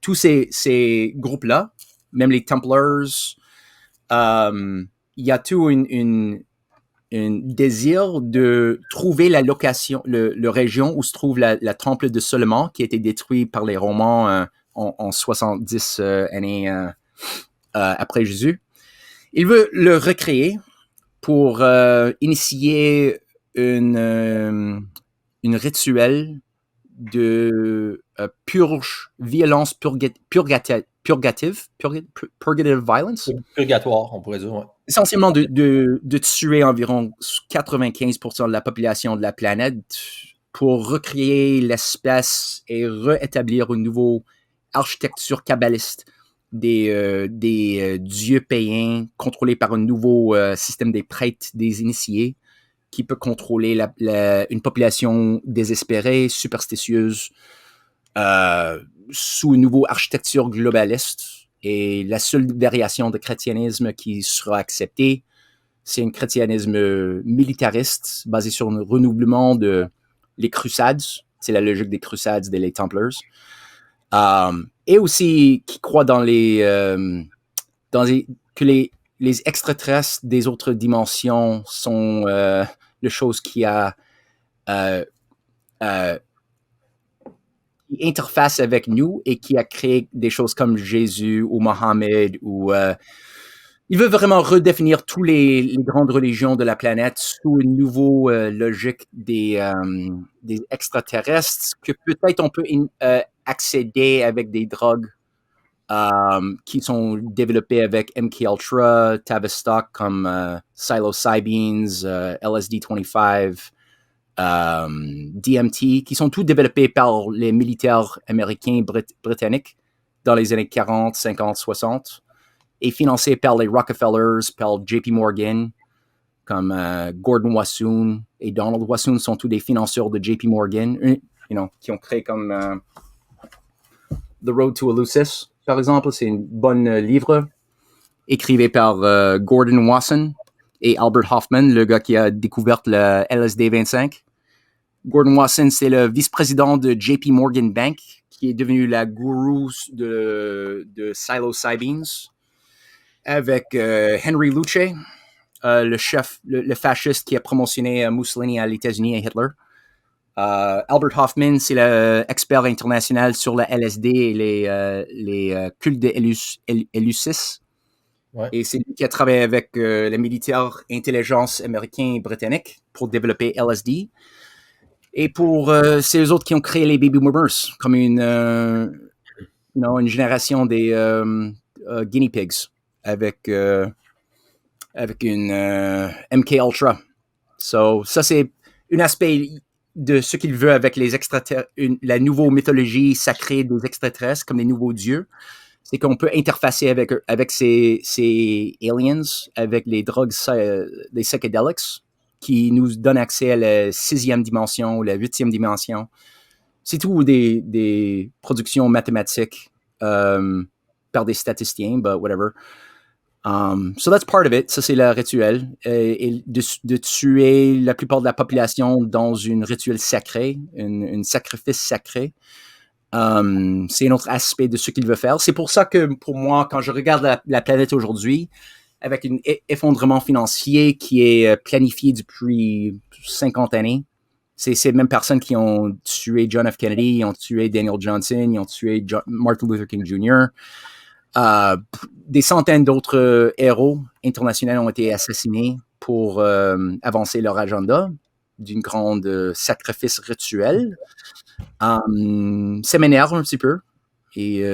tous ces groupes-là, même les Templars, il y a tout un désir de trouver la location, le région où se trouve la temple de Salomon, qui a été détruit par les Romains en 70 années après Jésus. Il veut le recréer pour initier une rituel de violence purgative violence. Purgatoire, on pourrait dire, ouais. Essentiellement de tuer environ 95% de la population de la planète pour recréer l'espèce et rétablir une nouvelle architecture kabbaliste des dieux païens contrôlés par un nouveau système des prêtres, des initiés, qui peut contrôler une population désespérée, superstitieuse, sous une nouvelle architecture globaliste. Et la seule variation de chrétianisme qui sera acceptée, c'est un chrétianisme militariste basé sur un renouvellement de les crusades. C'est la logique des crusades des Templars. Et aussi qui croit dans que les extraterrestres des autres dimensions sont les choses qui interface avec nous et qui a créé des choses comme Jésus ou Mohammed ou il veut vraiment redéfinir tous les grandes religions de la planète sous une nouvelle logique des extraterrestres que peut-être on peut accéder avec des drogues qui sont développées avec MKUltra, Tavistock comme psilocybines, LSD-25, DMT, qui sont tous développés par les militaires américains britanniques dans les années 40, 50, 60 et financés par les Rockefellers, par JP Morgan, comme Gordon Wassoun et Donald Wassoun sont tous des financeurs de JP Morgan, qui ont créé comme The Road to Eleusis, par exemple. C'est un bon livre écrit par Gordon Wasson et Albert Hoffman, le gars qui a découvert le LSD 25. Gordon Wasson, c'est le vice-président de JP Morgan Bank, qui est devenu la gourou de psilocybines, avec Henry Luce, le chef, le fasciste qui a promotionné Mussolini à l'États-Unis et Hitler. Albert Hoffman, c'est l'expert international sur la LSD et les cultes de Eleusis. Ouais. Et c'est lui qui a travaillé avec les militaires intelligence américains et britanniques pour développer LSD. Et pour c'est eux autres qui ont créé les baby boomers comme une génération des guinea pigs avec une MKUltra. So, ça, c'est un aspect de ce qu'il veut avec les extraterrestres, la nouvelle mythologie sacrée des extraterrestres comme les nouveaux dieux. C'est qu'on peut interfacer avec ces aliens, avec les drogues, des psychedelics, qui nous donnent accès à la 6e dimension ou la 8e dimension. C'est tout des productions mathématiques par des statisticiens, but whatever. So that's part of it. Ça, c'est le rituel. Et de tuer la plupart de la population dans un rituel sacré, un sacrifice sacré. C'est un autre aspect de ce qu'il veut faire. C'est pour ça que, pour moi, quand je regarde la planète aujourd'hui, avec un effondrement financier qui est planifié depuis 50 années, c'est ces mêmes personnes qui ont tué John F. Kennedy, ils ont tué Daniel Johnson, ils ont tué Martin Luther King Jr., des centaines d'autres héros internationaux ont été assassinés pour avancer leur agenda d'une grande sacrifice rituel. Ça m'énerve un petit peu. Et,